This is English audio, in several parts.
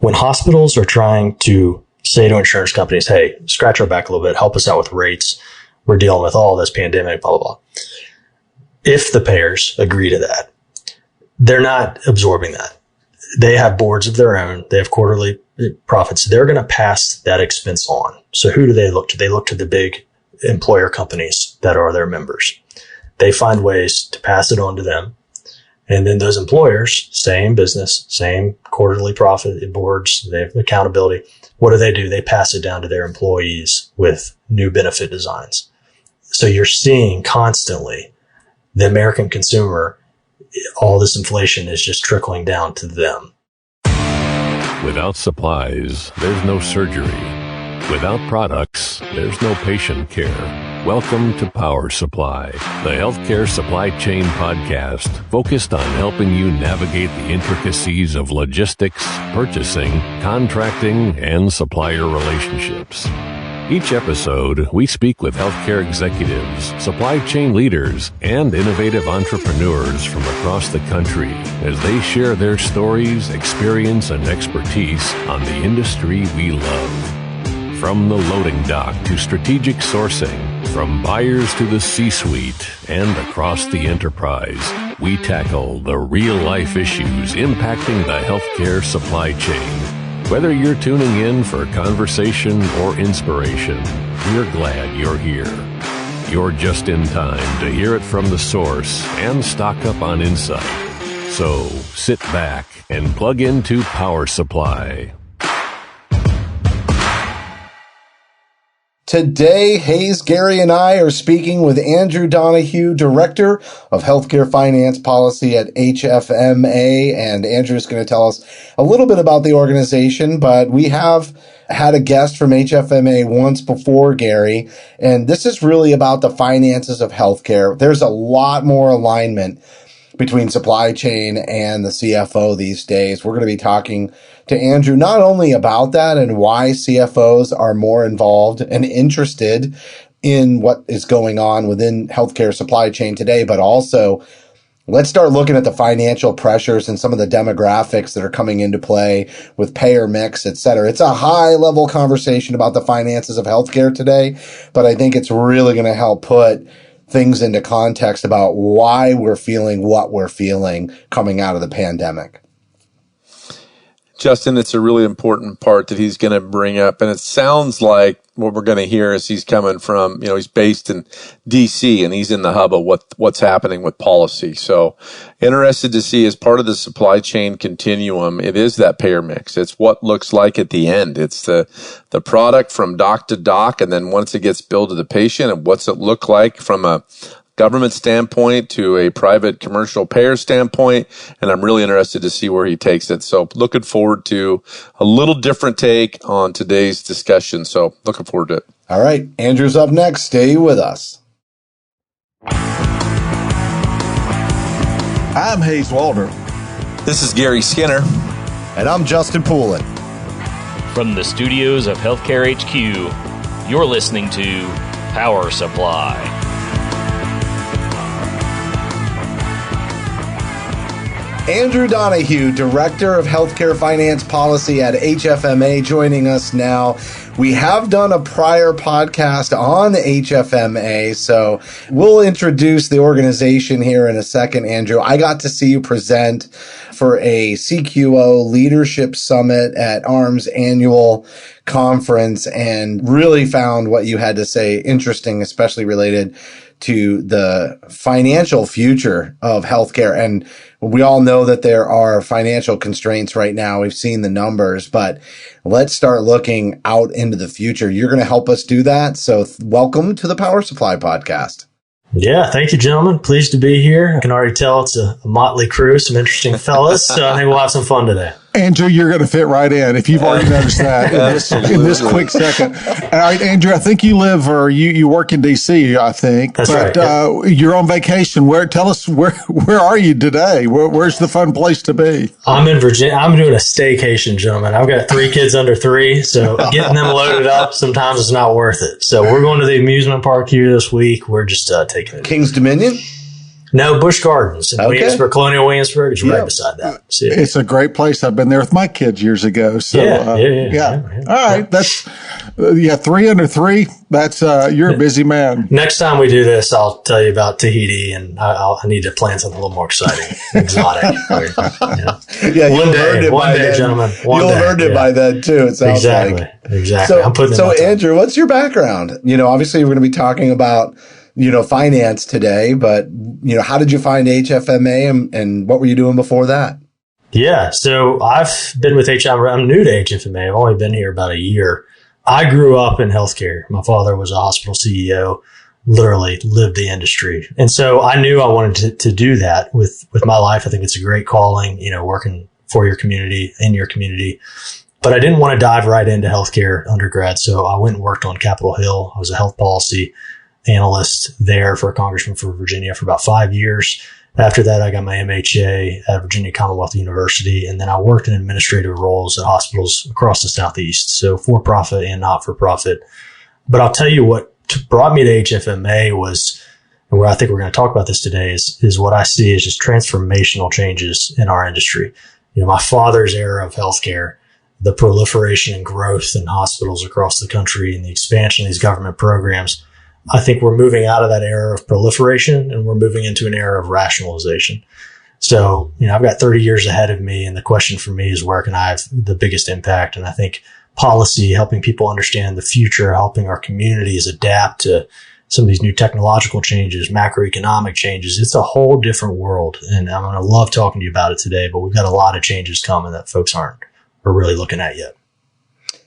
When hospitals are trying to say to insurance companies, hey, scratch our back a little bit, help us out with rates. We're dealing with all this pandemic, blah, blah, blah. If the payers agree to that, they're not absorbing that. They have boards of their own. They have quarterly profits. They're going to pass that expense on. So who do they look to? They look to the big employer companies that are their members. They find ways to pass it on to them. And then those employers, same business, same quarterly profit boards, they have accountability. What do? They pass it down to their employees with new benefit designs. So you're seeing constantly the American consumer, all this inflation is just trickling down to them. Without supplies, there's no surgery. Without products, there's no patient care. Welcome to Power Supply, the healthcare supply chain podcast focused on helping you navigate the intricacies of logistics, purchasing, contracting, and supplier relationships. Each episode, we speak with healthcare executives, supply chain leaders, and innovative entrepreneurs from across the country as they share their stories, experience, and expertise on the industry we love. From the loading dock to strategic sourcing, from buyers to the C-suite, and across the enterprise, we tackle the real-life issues impacting the healthcare supply chain. Whether you're tuning in for conversation or inspiration, we're glad you're here. You're just in time to hear it from the source and stock up on insight. So sit back and plug into Power Supply. Today, Hayes, Gary, and I are speaking with Andrew Donahue, Director of Healthcare Finance Policy at HFMA. And Andrew is going to tell us a little bit about the organization, but we have had a guest from HFMA once before, Gary, and this is really about the finances of healthcare. There's a lot more alignment between supply chain and the CFO these days. We're going to be talking to Andrew not only about that and why CFOs are more involved and interested in what is going on within healthcare supply chain today, but also let's start looking at the financial pressures and some of the demographics that are coming into play with payer mix, et cetera. It's a high level conversation about the finances of healthcare today, but I think it's really going to help put things into context about why we're feeling what we're feeling coming out of the pandemic. Justin, it's a really important part that he's going to bring up. And it sounds like what we're going to hear is he's coming from, he's based in DC and he's in the hub of what's happening with policy. So interested to see as part of the supply chain continuum, it is that payer mix. It's what looks like at the end. It's the product from dock to dock. And then once it gets billed to the patient, and what's it look like from a government standpoint to a private commercial payer standpoint, and I'm really interested to see where he takes it. So looking forward to a little different take on today's discussion. So looking forward to it. All right, Andrew's up next. Stay with us. I'm Hayes Walter. This is Gary Skinner. And I'm Justin Poulin. From the studios of Healthcare HQ, you're listening to Power Supply. Andrew Donahue, Director of Healthcare Finance Policy at HFMA, joining us now. We have done a prior podcast on HFMA, so we'll introduce the organization here in a second, Andrew. I got to see you present for a CQO Leadership Summit at AHRMM's annual conference and really found what you had to say interesting, especially related to the financial future of healthcare. And we all know that there are financial constraints right now. We've seen the numbers, but let's start looking out into the future. You're going to help us do that. So welcome to the Power Supply Podcast. Yeah, thank you, gentlemen. Pleased to be here. I can already tell it's a motley crew, some interesting fellas. So I think we'll have some fun today. Andrew, you're going to fit right in if you've already noticed that in this quick second. All right, Andrew, I think you live or you work in DC, I think. That's right. You're on vacation. Tell us where are you today? Where's the fun place to be? I'm in Virginia. I'm doing a staycation, gentlemen. I've got 3 kids under 3, so getting them loaded up sometimes is not worth it. So we're going to the amusement park here this week. We're just taking it. King's Dominion? No, Busch Gardens in Okay. Williamsburg, Colonial Williamsburg. It's right beside that. See it. It's a great place. I've been there with my kids years ago. So, Yeah. All right. That's, 3 under 3. That's, you're a busy man. Next time we do this, I'll tell you about Tahiti, and I need to plan something a little more exciting, exotic. Yeah, One you'll day, learn it one by day, then. gentlemen. One You'll day, learn it yeah. by then too. It sounds Exactly. like. Exactly. I'm putting it So on time. Andrew, what's your background? Obviously we're going to be talking about, finance today, but, how did you find HFMA and what were you doing before that? Yeah. So I've been with HFMA. I'm new to HFMA. I've only been here about a year. I grew up in healthcare. My father was a hospital CEO, literally lived the industry. And so I knew I wanted to do that with my life. I think it's a great calling, working for your community, in your community. But I didn't want to dive right into healthcare undergrad. So I went and worked on Capitol Hill. I was a health policy analyst there for a congressman for Virginia for about 5 years. After that, I got my MHA at Virginia Commonwealth University, and then I worked in administrative roles at hospitals across the Southeast, so for-profit and not-for-profit. But I'll tell you what brought me to HFMA was, and where I think we're going to talk about this today, is what I see as just transformational changes in our industry. My father's era of healthcare, the proliferation and growth in hospitals across the country and the expansion of these government programs, I think we're moving out of that era of proliferation and we're moving into an era of rationalization. So, I've got 30 years ahead of me, and the question for me is where can I have the biggest impact? And I think policy, helping people understand the future, helping our communities adapt to some of these new technological changes, macroeconomic changes, it's a whole different world. And I'm going to love talking to you about it today, but we've got a lot of changes coming that folks are really looking at yet.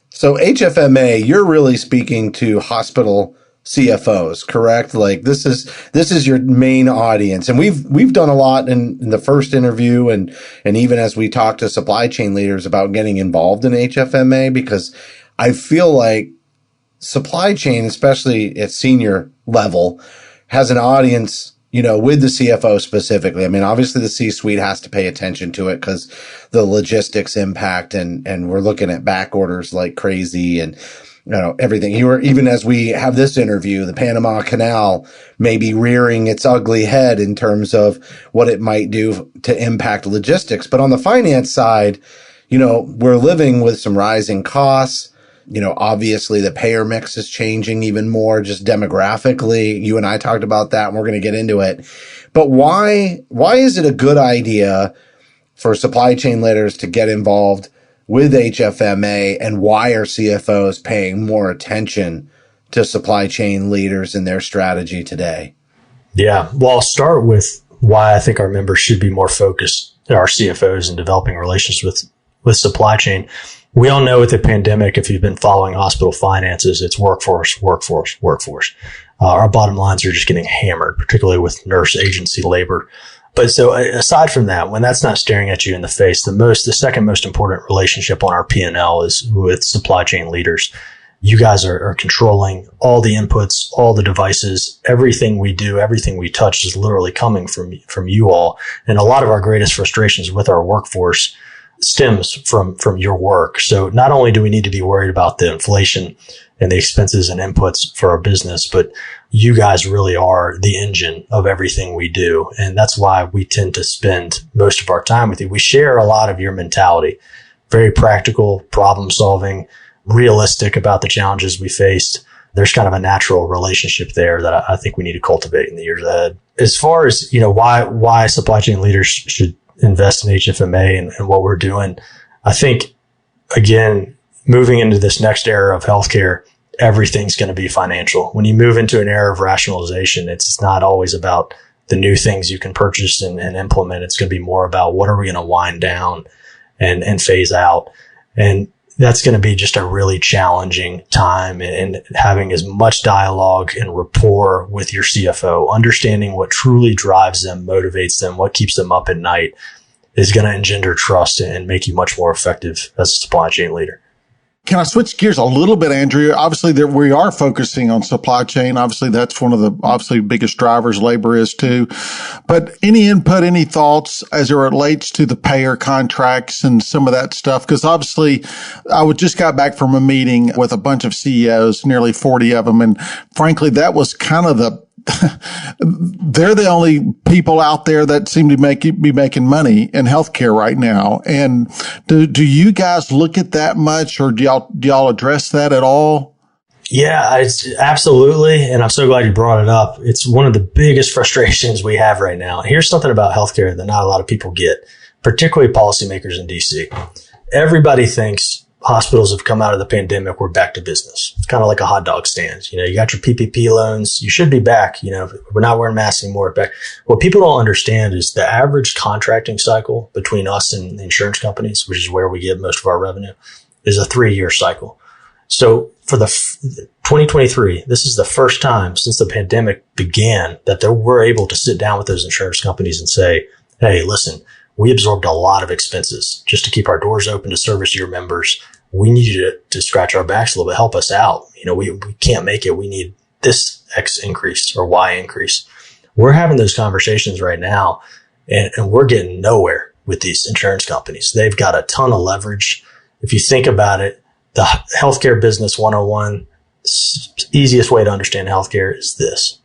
So HFMA, you're really speaking to hospital CFOs, correct? Like this is your main audience. And we've done a lot in the first interview and even as we talk to supply chain leaders about getting involved in HFMA, because I feel like supply chain, especially at senior level, has an audience, with the CFO specifically. I mean, obviously the C-suite has to pay attention to it because the logistics impact and we're looking at back orders like crazy and everything. Even as we have this interview, the Panama Canal may be rearing its ugly head in terms of what it might do to impact logistics. But on the finance side, we're living with some rising costs. Obviously the payer mix is changing even more just demographically. You and I talked about that and we're going to get into it. But why is it a good idea for supply chain leaders to get involved with HFMA, and why are CFOs paying more attention to supply chain leaders in their strategy today? Yeah. Well, I'll start with why I think our members should be more focused, our CFOs, in developing relations with supply chain. We all know with the pandemic, if you've been following hospital finances, it's workforce. Our bottom lines are just getting hammered, particularly with nurse agency labor. But so aside from that, when that's not staring at you in the face, the second most important relationship on our P&L is with supply chain leaders. You guys are controlling all the inputs, all the devices, everything we do, everything we touch is literally coming from you all. And a lot of our greatest frustrations with our workforce stems from your work. So not only do we need to be worried about the inflation and the expenses and inputs for our business, but you guys really are the engine of everything we do. And that's why we tend to spend most of our time with you. We share a lot of your mentality, very practical, problem solving, realistic about the challenges we faced. There's kind of a natural relationship there that I think we need to cultivate in the years ahead. As far as, why supply chain leaders should invest in HFMA and what we're doing, I think, again, moving into this next era of healthcare, everything's going to be financial. When you move into an era of rationalization, it's not always about the new things you can purchase and implement. It's going to be more about what are we going to wind down and phase out. And that's going to be just a really challenging time, and having as much dialogue and rapport with your CFO, understanding what truly drives them, motivates them, what keeps them up at night is going to engender trust and make you much more effective as a supply chain leader. Can I switch gears a little bit, Andrew? Obviously, we are focusing on supply chain. Obviously, that's one of the biggest drivers. Labor is too. But any input, any thoughts as it relates to the payer contracts and some of that stuff? Because obviously, I just got back from a meeting with a bunch of CEOs, nearly 40 of them. And frankly, that was kind of they're the only people out there that seem to be making money in healthcare right now. And do you guys look at that much, or do y'all address that at all? Yeah, it's absolutely. And I'm so glad you brought it up. It's one of the biggest frustrations we have right now. Here's something about healthcare that not a lot of people get, particularly policymakers in DC. Everybody thinks hospitals have come out of the pandemic. We're back to business. It's kind of like a hot dog stand. You got your PPP loans. You should be back. We're not wearing masks anymore. Back. What people don't understand is the average contracting cycle between us and the insurance companies, which is where we get most of our revenue, is a 3-year cycle. So for the 2023, this is the first time since the pandemic began that we're able to sit down with those insurance companies and say, hey, listen, we absorbed a lot of expenses just to keep our doors open to service your members. We need you to scratch our backs a little bit, help us out. We can't make it. We need this X increase or Y increase. We're having those conversations right now, and we're getting nowhere with these insurance companies. They've got a ton of leverage. If you think about it, the healthcare business 101, easiest way to understand healthcare is this.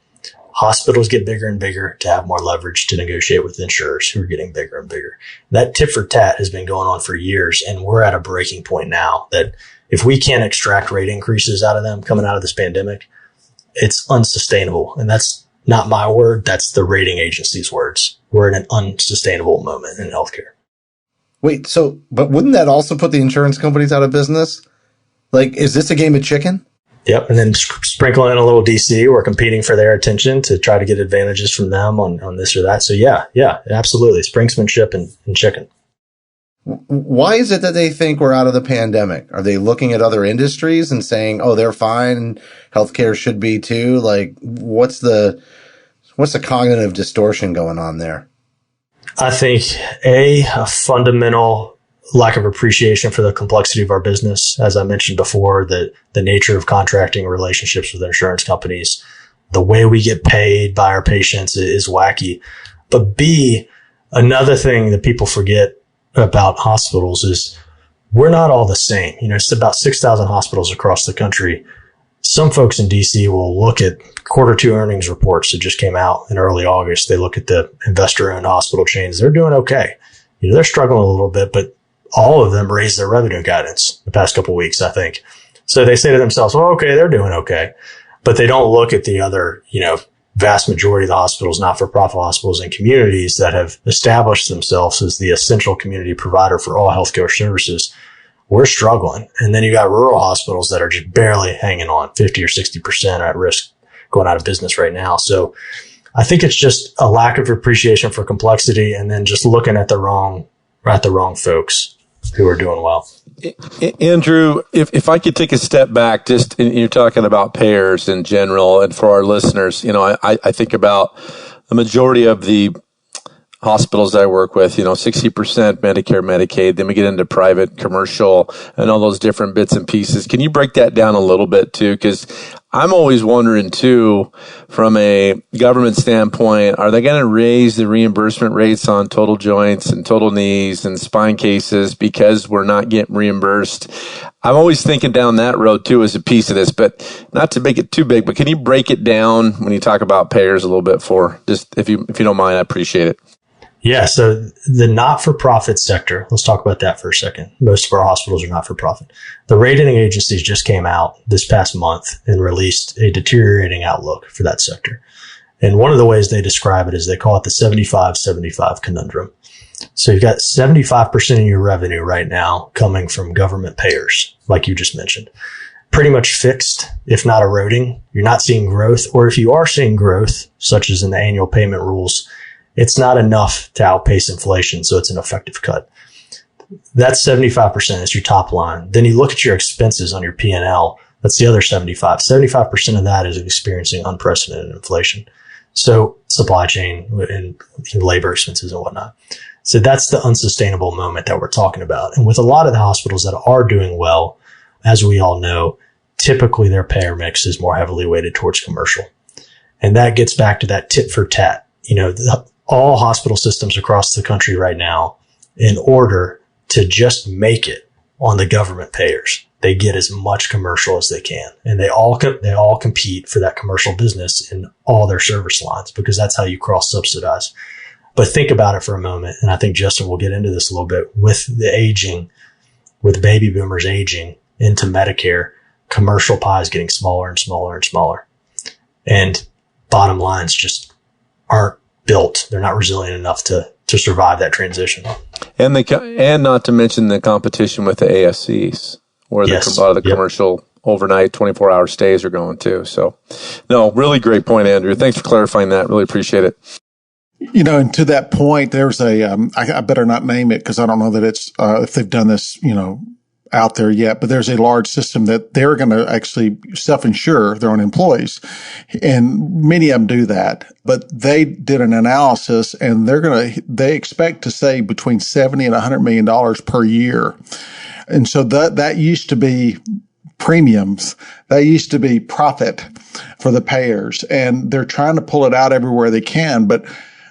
Hospitals get bigger and bigger to have more leverage to negotiate with insurers who are getting bigger and bigger. That tit for tat has been going on for years, and we're at a breaking point now that if we can't extract rate increases out of them coming out of this pandemic, it's unsustainable. And that's not my word. That's the rating agency's words. We're in an unsustainable moment in healthcare. Wait, but wouldn't that also put the insurance companies out of business? Like, is this a game of chicken? Yep. And then sprinkle in a little DC. We're competing for their attention to try to get advantages from them on this or that. So yeah, absolutely. Sprinksmanship and chicken. Why is it that they think we're out of the pandemic? Are they looking at other industries and saying, oh, they're fine, healthcare should be too? Like, what's the cognitive distortion going on there? I think a fundamental lack of appreciation for the complexity of our business. As I mentioned before, the nature of contracting relationships with insurance companies, the way we get paid by our patients is wacky. But B, another thing that people forget about hospitals is we're not all the same. It's about 6,000 hospitals across the country. Some folks in DC will look at Q2 earnings reports that just came out in early August. They look at the investor-owned hospital chains. They're doing okay. They're struggling a little bit, but all of them raised their revenue guidance the past couple of weeks, I think. So they say to themselves, well, okay, they're doing okay. But they don't look at the other, vast majority of the hospitals, not-for-profit hospitals and communities that have established themselves as the essential community provider for all healthcare services. We're struggling. And then you got rural hospitals that are just barely hanging on, 50 or 60% at risk going out of business right now. So I think it's just a lack of appreciation for complexity and then just looking at the wrong folks who are doing well. Andrew, if I could take a step back, just you're talking about payers in general, and for our listeners, I think about the majority of the hospitals that I work with, 60% Medicare, Medicaid, then we get into private, commercial, and all those different bits and pieces. Can you break that down a little bit too? Because I'm always wondering too, from a government standpoint, are they going to raise the reimbursement rates on total joints and total knees and spine cases because we're not getting reimbursed? I'm always thinking down that road too as a piece of this, but not to make it too big, but can you break it down when you talk about payers a little bit just if you don't mind, I appreciate it. Yeah. So the not-for-profit sector, let's talk about that for a second. Most of our hospitals are not-for-profit. The rating agencies just came out this past month and released a deteriorating outlook for that sector. And one of the ways they describe it is they call it the 75-75 conundrum. So you've got 75% of your revenue right now coming from government payers, like you just mentioned. Pretty much fixed, if not eroding. You're not seeing growth, or if you are seeing growth, such as in the annual payment rules, it's not enough to outpace inflation, so it's an effective cut. That's 75%. Is your top line. Then you look at your expenses on your P&L. That's the other 75. 75% of that is experiencing unprecedented inflation. So supply chain and labor expenses and whatnot. So that's the unsustainable moment that we're talking about. And with a lot of the hospitals that are doing well, as we all know, typically their payer mix is more heavily weighted towards commercial. And that gets back to that tit for tat. All hospital systems across the country right now, in order to just make it on the government payers. They get as much commercial as they can, and they all compete for that commercial business in all their service lines, because that's how you cross subsidize. But think about it for a moment, and I think Justin will get into this a little bit. With baby boomers aging into Medicare, commercial pie is getting smaller and smaller and smaller, and bottom lines just aren't built. They're not resilient enough to survive that transition. And not to mention the competition with the ASCs, where a lot of the commercial overnight 24-hour stays are going too. So, no, really great point, Andrew. Thanks for clarifying that. Really appreciate it. And to that point, there's I better not name it because I don't know that it's, if they've done this, out there yet, but there's a large system that they're going to actually self-insure their own employees. And many of them do that, but they did an analysis and they expect to save between $70 and $100 million per year. And so that used to be premiums. That used to be profit for the payers, and they're trying to pull it out everywhere they can. But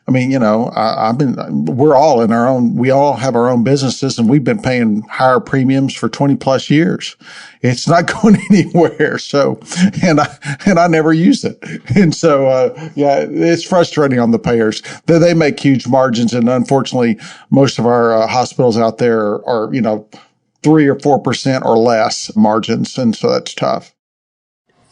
I mean, we're all in our own, we all have our own businesses, and we've been paying higher premiums for 20 plus years. It's not going anywhere. So, and I never use it. And so, it's frustrating on the payers. They make huge margins. And unfortunately, most of our hospitals out there are 3 or 4% or less margins. And so that's tough.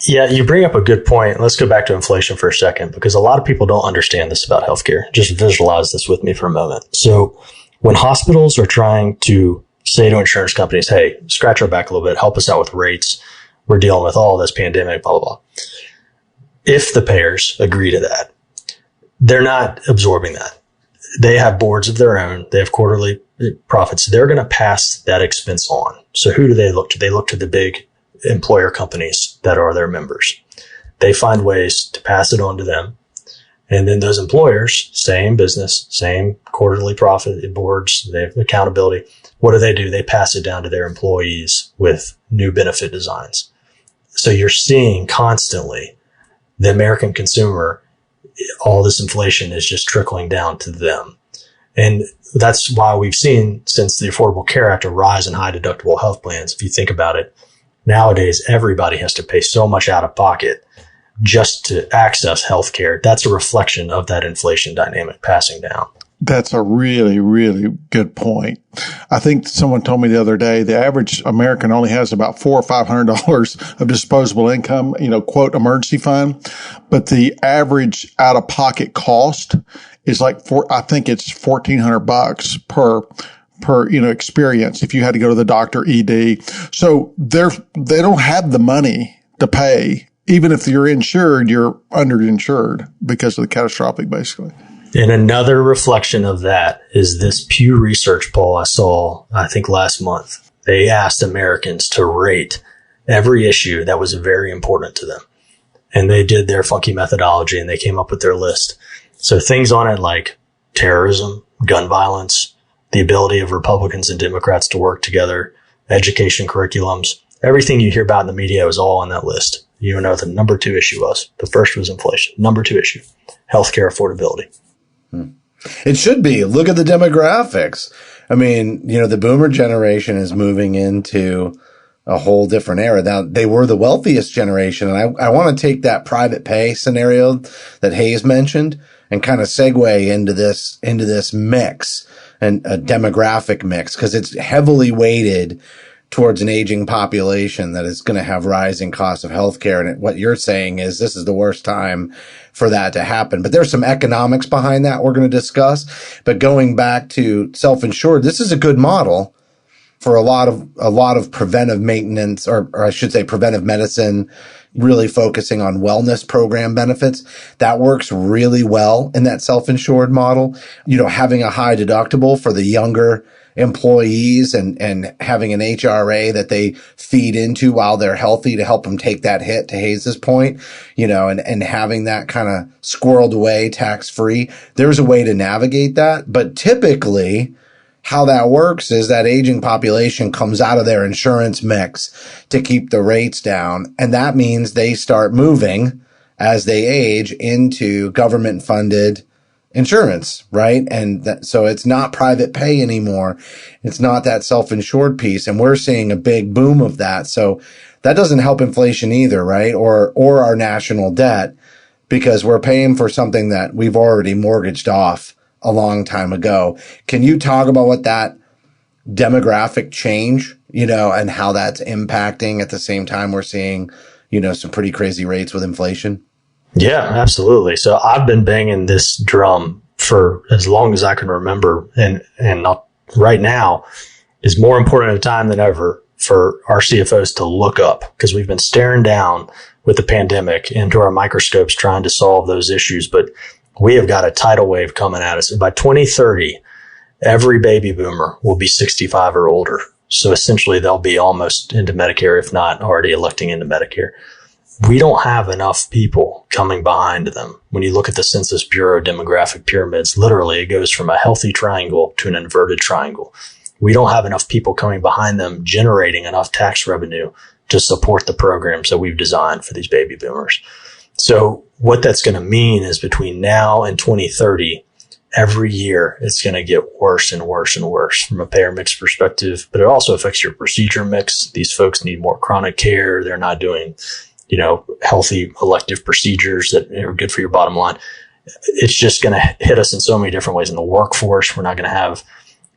Yeah, you bring up a good point. Let's go back to inflation for a second, because a lot of people don't understand this about healthcare. Just visualize this with me for a moment. So when hospitals are trying to say to insurance companies, hey, scratch our back a little bit, help us out with rates, we're dealing with all this pandemic, blah, blah, blah. If the payers agree to that, they're not absorbing that. They have boards of their own. They have quarterly profits. They're going to pass that expense on. So who do they look to? They look to the big employer companies that are their members. They find ways to pass it on to them. And then those employers, same business, same quarterly profit boards, they have accountability. What do? They pass it down to their employees with new benefit designs. So you're seeing constantly the American consumer, all this inflation is just trickling down to them. And that's why we've seen, since the Affordable Care Act, a rise in high deductible health plans. If you think about it, nowadays, everybody has to pay so much out of pocket just to access healthcare. That's a reflection of that inflation dynamic passing down. That's a really, really good point. I think someone told me the other day, the average American only has about $400 or $500 of disposable income, quote, emergency fund. But the average out of pocket cost is I think it's $1,400 per experience if you had to go to the doctor, ED. So they don't have the money to pay. Even if you're insured, you're underinsured because of the catastrophic, basically. And another reflection of that is this Pew Research poll I saw, I think last month. They asked Americans to rate every issue that was very important to them. And they did their funky methodology and they came up with their list. So things on it like terrorism, gun violence, the ability of Republicans and Democrats to work together, education curriculums, everything you hear about in the media was all on that list. You know what the number 2 issue was. The first was inflation. Number 2 issue, healthcare affordability. It should be. Look at the demographics. I mean, the boomer generation is moving into a whole different era. Now, they were the wealthiest generation. And I want to take that private pay scenario that Hayes mentioned and kind of segue into this mix, and a demographic mix, because it's heavily weighted towards an aging population that is going to have rising costs of healthcare. And what you're saying is this is the worst time for that to happen. But there's some economics behind that we're going to discuss. But going back to self-insured, this is a good model for a lot of preventive maintenance, or I should say preventive medicine, really focusing on wellness program benefits. That works really well in that self-insured model. Having a high deductible for the younger employees and having an HRA that they feed into while they're healthy to help them take that hit, to Hayes' point, and having that kind of squirreled away tax-free. There's a way to navigate that. But typically, how that works is that aging population comes out of their insurance mix to keep the rates down. And that means they start moving as they age into government funded insurance, right? And so it's not private pay anymore. It's not that self-insured piece. And we're seeing a big boom of that. So that doesn't help inflation either, right? Or our national debt, because we're paying for something that we've already mortgaged off a long time ago. Can you talk about what that demographic change, and how that's impacting at the same time we're seeing, some pretty crazy rates with inflation? Yeah, absolutely. So I've been banging this drum for as long as I can remember. And right now is more important at a time than ever for our CFOs to look up, because we've been staring down with the pandemic into our microscopes trying to solve those issues. But we have got a tidal wave coming at us. By 2030, every baby boomer will be 65 or older. So essentially they'll be almost into Medicare, if not already electing into Medicare. We don't have enough people coming behind them. When you look at the Census Bureau demographic pyramids, literally it goes from a healthy triangle to an inverted triangle. We don't have enough people coming behind them generating enough tax revenue to support the programs that we've designed for these baby boomers. So what that's going to mean is between now and 2030, every year it's going to get worse and worse and worse from a payer mix perspective, but it also affects your procedure mix. These folks need more chronic care. They're not doing healthy elective procedures that are good for your bottom line. It's just going to hit us in so many different ways. In the workforce, we're not going to have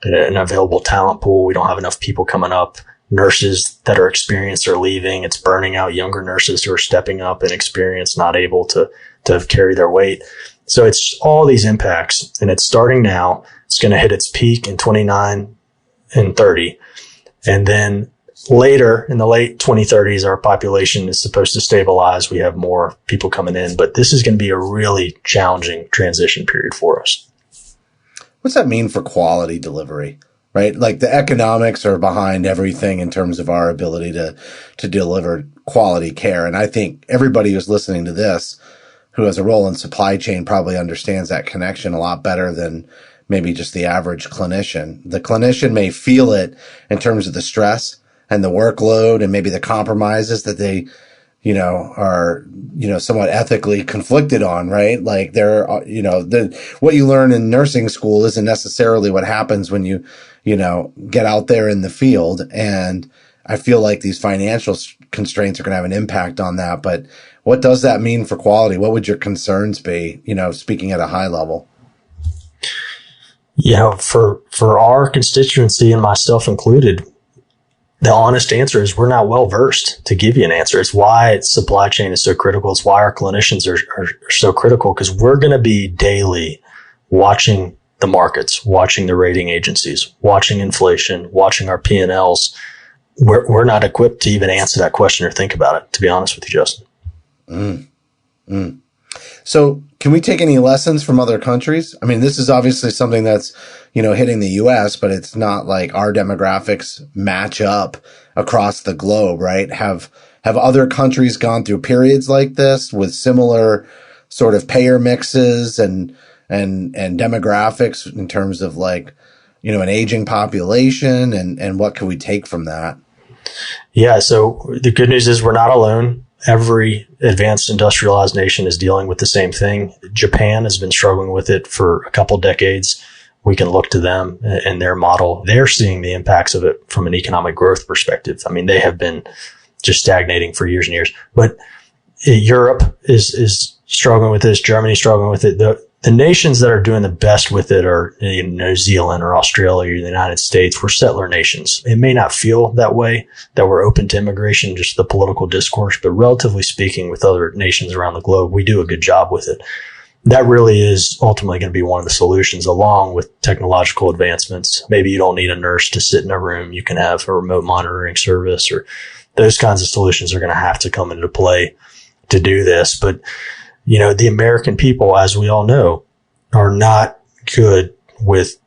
an available talent pool. We don't have enough people coming up. Nurses that are experienced are leaving. It's burning out younger nurses who are stepping up and experienced, not able to carry their weight. So it's all these impacts, and it's starting now. It's going to hit its peak in 29 and 30. And then later in the late 2030s, our population is supposed to stabilize. We have more people coming in, but this is going to be a really challenging transition period for us. What's that mean for quality delivery, right? Like the economics are behind everything in terms of our ability to deliver quality care. And I think everybody who's listening to this who has a role in supply chain probably understands that connection a lot better than maybe just the average clinician. The clinician may feel it in terms of the stress and the workload and maybe the compromises that they, are, somewhat ethically conflicted on, right? Like what you learn in nursing school isn't necessarily what happens when you, get out there in the field. And I feel like these financial constraints are going to have an impact on that. But what does that mean for quality? What would your concerns be, speaking at a high level? For our constituency and myself included, the honest answer is we're not well versed to give you an answer. It's why supply chain is so critical. It's why our clinicians are so critical, because we're going to be daily watching the markets, watching the rating agencies, watching inflation, watching our P&Ls. We're not equipped to even answer that question or think about it, to be honest with you, Justin. So can we take any lessons from other countries? I mean, this is obviously something that's, hitting the US, but it's not like our demographics match up across the globe, right? Have other countries gone through periods like this with similar sort of payer mixes and demographics in terms of like, an aging population, and what can we take from that? Yeah. So the good news is we're not alone. Every advanced industrialized nation is dealing with the same thing. Japan has been struggling with it for a couple decades. We can look to them and their model. They're seeing the impacts of it from an economic growth perspective. I mean, they have been just stagnating for years and years. But Europe is struggling with this. Germany's struggling with it. The nations that are doing the best with it are New Zealand or Australia or the United States. We're settler nations. It may not feel that way, that we're open to immigration, just the political discourse, but relatively speaking, with other nations around the globe, we do a good job with it. That really is ultimately going to be one of the solutions, along with technological advancements. Maybe you don't need a nurse to sit in a room. You can have a remote monitoring service, or those kinds of solutions are going to have to come into play to do this. But the American people, as we all know, are not good with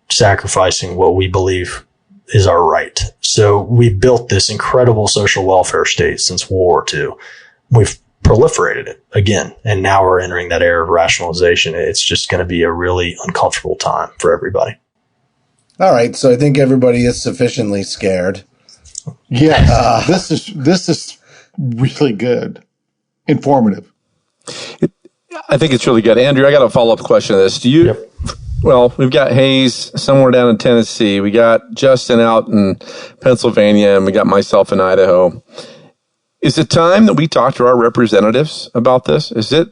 sacrificing what we believe is our right. So we've built this incredible social welfare state since World War II. We've proliferated it again, and now we're entering that era of rationalization. It's just going to be a really uncomfortable time for everybody. All right. So I think everybody is sufficiently scared. Yeah. This is really good. Informative. I think it's really good. Andrew, I got a follow-up question to this. Well, we've got Hayes somewhere down in Tennessee. We got Justin out in Pennsylvania, and we got myself in Idaho. Is it time that we talk to our representatives about this? Is it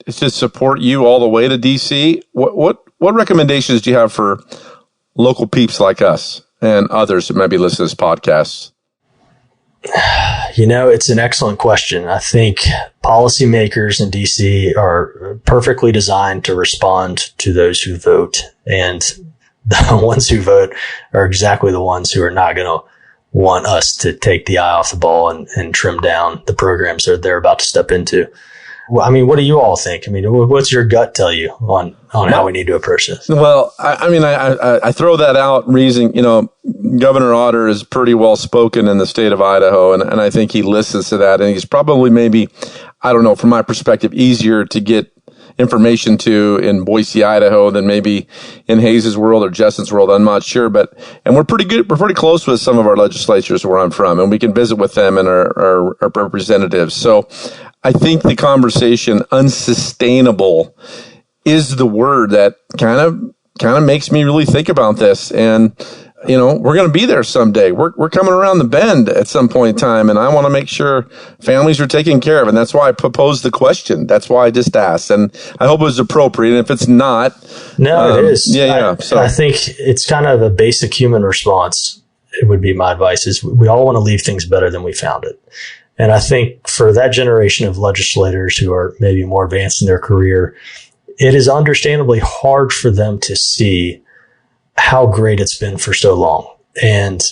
to support you all the way to DC? What recommendations do you have for local peeps like us and others that might be listening to this podcast? It's an excellent question. I think policymakers in DC are perfectly designed to respond to those who vote. And the ones who vote are exactly the ones who are not going to want us to take the eye off the ball and trim down the programs that they're about to step into. Well, I mean, what do you all think? I mean, what's your gut tell you on how we need to approach this? Well, I throw that out reason, Governor Otter is pretty well spoken in the state of Idaho, and I think he listens to that, and he's probably maybe, I don't know, from my perspective, easier to get information to in Boise, Idaho than maybe in Hayes' world or Justin's world. I'm not sure, and we're pretty good. We're pretty close with some of our legislatures where I'm from, and we can visit with them and our representatives. So I think the conversation unsustainable is the word that kind of makes me really think about this. And, we're going to be there someday. We're coming around the bend at some point in time, and I want to make sure families are taken care of. And that's why I proposed the question. That's why I just asked. And I hope it was appropriate. And if it's not. No, it is. Yeah. So I think it's kind of a basic human response. It would be my advice is we all want to leave things better than we found it. And I think for that generation of legislators who are maybe more advanced in their career, it is understandably hard for them to see how great it's been for so long. And,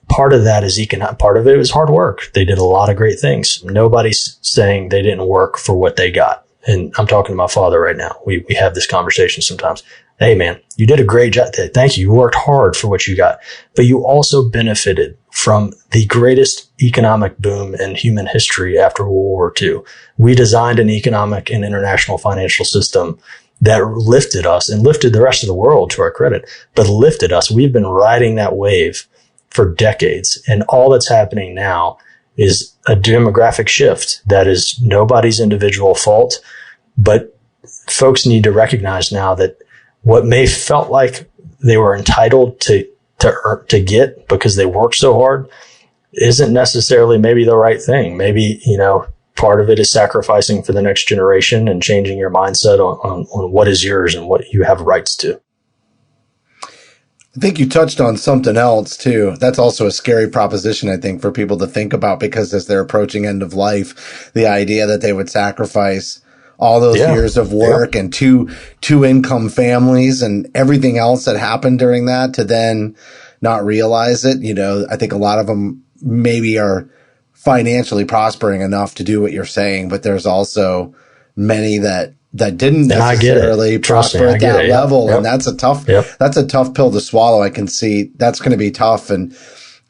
part of that is economic. Part of it was hard work. They did a lot of great things. Nobody's saying they didn't work for what they got. And I'm talking to my father right now. We have this conversation sometimes. Hey, man, you did a great job. Thank you. You worked hard for what you got, but you also benefited from the greatest economic boom in human history after World War II. We designed an economic and international financial system that lifted us and lifted the rest of the world, to our credit, but lifted us. We've been riding that wave for decades. And all that's happening now is a demographic shift that is nobody's individual fault. But folks need to recognize now that what may felt like they were entitled to get because they worked so hard isn't necessarily maybe the right thing. Maybe, part of it is sacrificing for the next generation and changing your mindset on what is yours and what you have rights to. I think you touched on something else too. That's also a scary proposition, I think, for people to think about, because as they're approaching end of life, the idea that they would sacrifice all those years of work and two income families and everything else that happened during that to then not realize it. I think a lot of them maybe are financially prospering enough to do what you're saying, but there's also many that didn't necessarily prosper at that level. And that's a tough pill to swallow. I can see that's going to be tough. And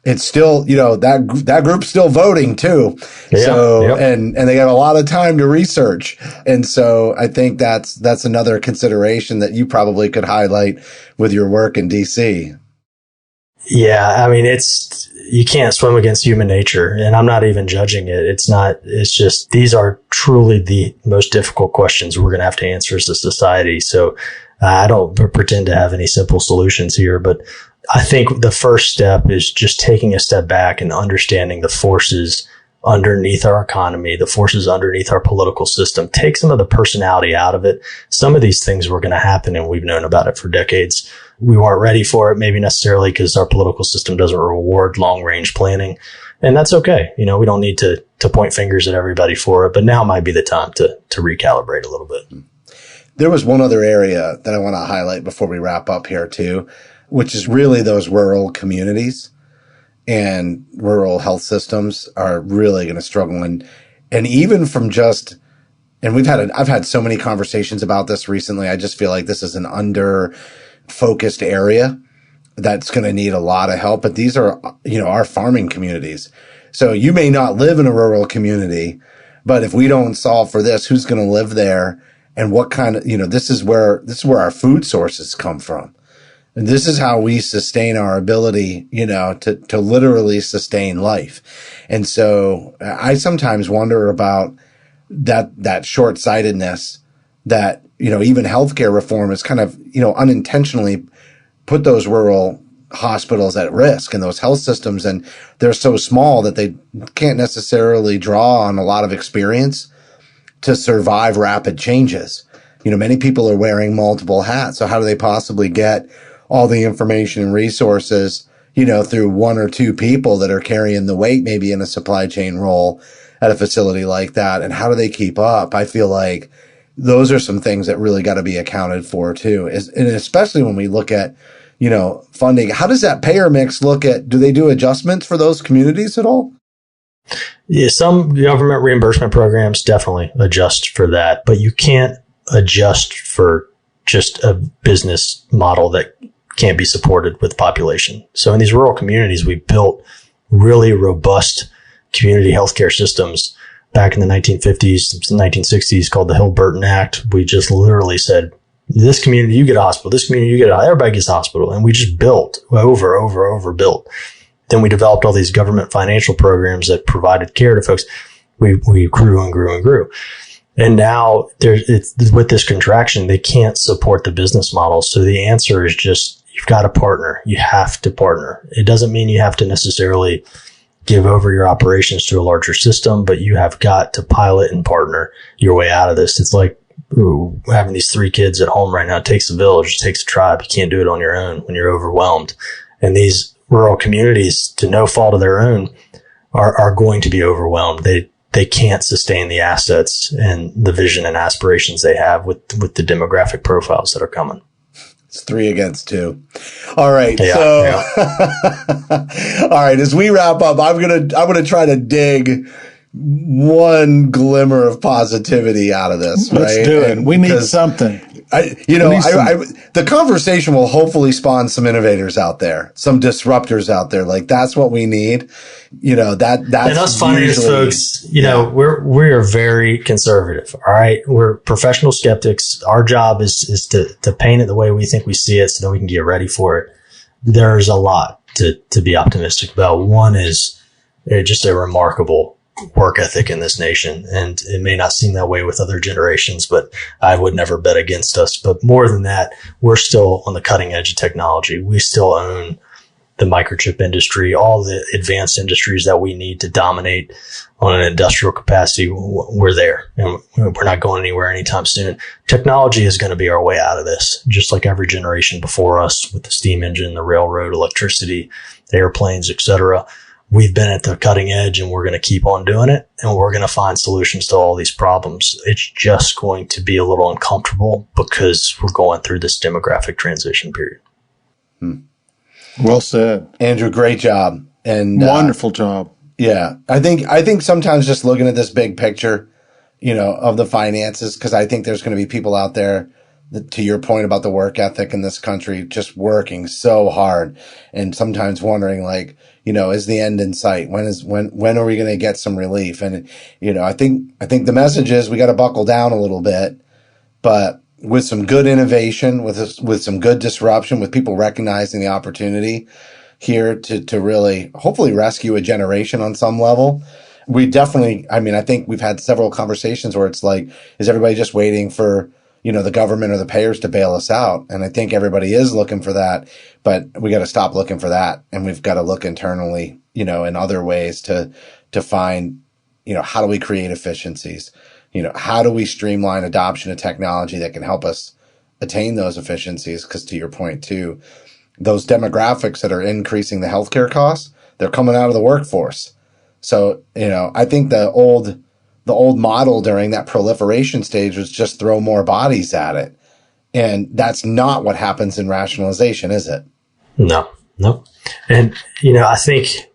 it's still, that group's still voting too. And they got a lot of time to research. And so I think that's another consideration that you probably could highlight with your work in DC. Yeah. I mean, you can't swim against human nature, and I'm not even judging it. It's just, these are truly the most difficult questions we're going to have to answer as a society. So I don't pretend to have any simple solutions here, but I think the first step is just taking a step back and understanding the forces underneath our economy, the forces underneath our political system. Take some of the personality out of it. Some of these things were going to happen, and we've known about it for decades. We weren't ready for it, maybe necessarily because our political system doesn't reward long-range planning. And that's okay. We don't need to point fingers at everybody for it, but now might be the time to recalibrate a little bit. There was one other area that I want to highlight before we wrap up here too, which is really those rural communities and rural health systems are really going to struggle. And even from I've had so many conversations about this recently. I just feel like this is an under-focused area that's going to need a lot of help. But these are, our farming communities. So you may not live in a rural community, but if we don't solve for this, who's going to live there? And what kind of, this is where our food sources come from. And this is how we sustain our ability, to literally sustain life. And so I sometimes wonder about that short-sightedness that, even healthcare reform is kind of, unintentionally put those rural hospitals at risk and those health systems. And they're so small that they can't necessarily draw on a lot of experience to survive rapid changes. Many people are wearing multiple hats. So how do they possibly get all the information and resources, through one or two people that are carrying the weight, maybe in a supply chain role at a facility like that? And how do they keep up? I feel like those are some things that really got to be accounted for too. And especially when we look at, funding, how does that payer mix look at? Do they do adjustments for those communities at all? Yeah, some government reimbursement programs definitely adjust for that, but you can't adjust for just a business model that can't be supported with population. So in these rural communities, we built really robust community healthcare systems back in the 1950s, 1960s, called the Hill-Burton Act. We just literally said, this community, you get a hospital. This community, you get everybody gets a hospital. And we just built overbuilt. Then we developed all these government financial programs that provided care to folks. We grew and grew and grew. And now with this contraction, they can't support the business model. So the answer is just, you've got to partner. You have to partner. It doesn't mean you have to necessarily give over your operations to a larger system, but you have got to pilot and partner your way out of this. It's like having these 3 kids at home right now. It takes a village. It takes a tribe. You can't do it on your own when you're overwhelmed. And these rural communities, to no fault of their own, are going to be overwhelmed. They can't sustain the assets and the vision and aspirations they have with the demographic profiles that are coming. It's 3 against 2. All right. Yeah. All right. As we wrap up, I'm gonna try to dig one glimmer of positivity out of this. Let's do it. We need something. The conversation will hopefully spawn some innovators out there, some disruptors out there. Like, that's what we need. That's and us finance folks, we're very conservative. All right. We're professional skeptics. Our job is to paint it the way we think we see it so that we can get ready for it. There's a lot to be optimistic about. One is just a remarkable work ethic in this nation. And it may not seem that way with other generations, but I would never bet against us. But more than that, we're still on the cutting edge of technology. We still own the microchip industry, all the advanced industries that we need to dominate on an industrial capacity. We're there, and we're not going anywhere anytime soon. Technology is going to be our way out of this, just like every generation before us with the steam engine, the railroad, electricity, airplanes, etc. We've been at the cutting edge, and we're going to keep on doing it, and we're going to find solutions to all these problems. It's just going to be a little uncomfortable because we're going through this demographic transition period. Well said, Andrew. Great job, and wonderful job. Yeah, I think sometimes just looking at this big picture, of the finances, because I think there's going to be people out there that, to your point about the work ethic in this country, just working so hard, and sometimes wondering, like, is the end in sight? When are we going to get some relief? And, I think the message is we got to buckle down a little bit, but with some good innovation, with some good disruption, with people recognizing the opportunity here to really hopefully rescue a generation on some level. We definitely, I think we've had several conversations where it's like, is everybody just waiting for, the government or the payers to bail us out? And I think everybody is looking for that, but we got to stop looking for that. And we've got to look internally, in other ways to find, how do we create efficiencies? How do we streamline adoption of technology that can help us attain those efficiencies? Because to your point too, those demographics that are increasing the healthcare costs, they're coming out of the workforce. So, I think the old model during that proliferation stage was just throw more bodies at it. And that's not what happens in rationalization, is it? No. And, I think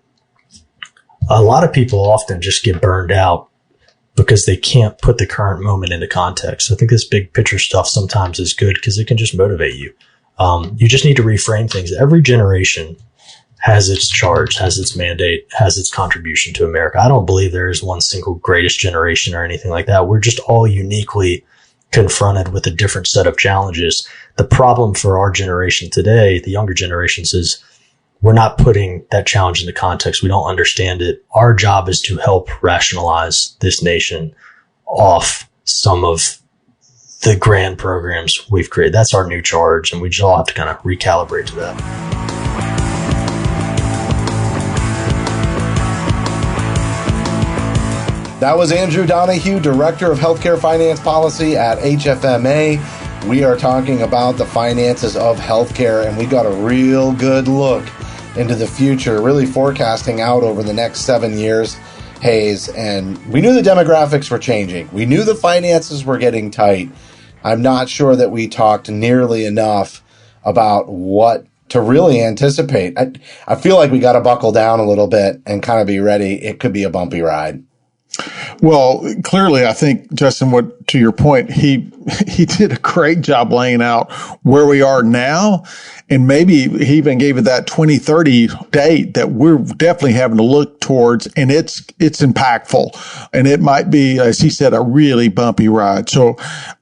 a lot of people often just get burned out because they can't put the current moment into context. I think this big picture stuff sometimes is good because it can just motivate you. You just need to reframe things. Every generation has its charge, has its mandate, has its contribution to America. I don't believe there is one single greatest generation or anything like that. We're just all uniquely confronted with a different set of challenges. The problem for our generation today, the younger generations, is we're not putting that challenge into context. We don't understand it. Our job is to help rationalize this nation off some of the grand programs we've created. That's our new charge, and we just all have to kind of recalibrate to that. That was Andrew Donahue, Director of Healthcare Finance Policy at HFMA. We are talking about the finances of healthcare, and we got a real good look into the future, really forecasting out over the next 7 years, Hayes. And we knew the demographics were changing. We knew the finances were getting tight. I'm not sure that we talked nearly enough about what to really anticipate. I feel like we got to buckle down a little bit and kind of be ready. It could be a bumpy ride. Well, clearly, I think, Justin, what to your point, he did a great job laying out where we are now. And maybe he even gave it that 2030 date that we're definitely having to look towards. And it's impactful. And it might be, as he said, a really bumpy ride. So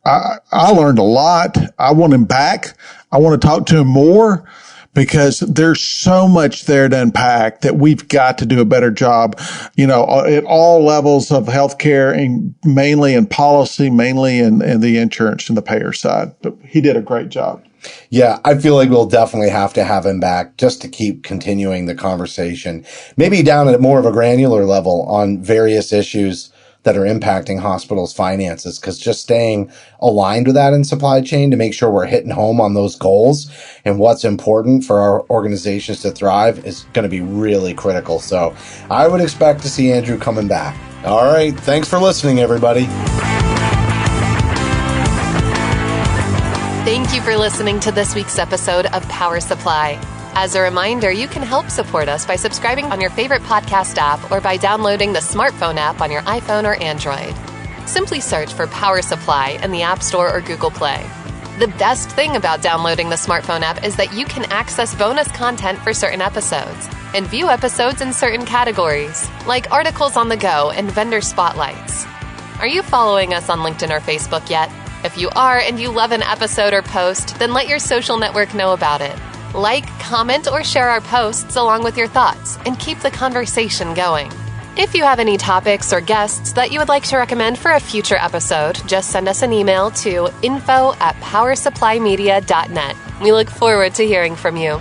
I learned a lot. I want him back. I want to talk to him more, because there's so much there to unpack that we've got to do a better job, at all levels of healthcare, and mainly in policy, mainly in the insurance and the payer side. But he did a great job. Yeah, I feel like we'll definitely have to have him back just to keep continuing the conversation, maybe down at more of a granular level on various issues that are impacting hospitals' finances, because just staying aligned with that in supply chain to make sure we're hitting home on those goals and what's important for our organizations to thrive is going to be really critical. So I would expect to see Andrew coming back. All right. Thanks for listening, everybody. Thank you for listening to this week's episode of Power Supply. As a reminder, you can help support us by subscribing on your favorite podcast app or by downloading the smartphone app on your iPhone or Android. Simply search for Power Supply in the App Store or Google Play. The best thing about downloading the smartphone app is that you can access bonus content for certain episodes and view episodes in certain categories, like articles on the go and vendor spotlights. Are you following us on LinkedIn or Facebook yet? If you are and you love an episode or post, then let your social network know about it. Like, comment, or share our posts along with your thoughts and keep the conversation going. If you have any topics or guests that you would like to recommend for a future episode, just send us an email to info@powersupplymedia.net. We look forward to hearing from you.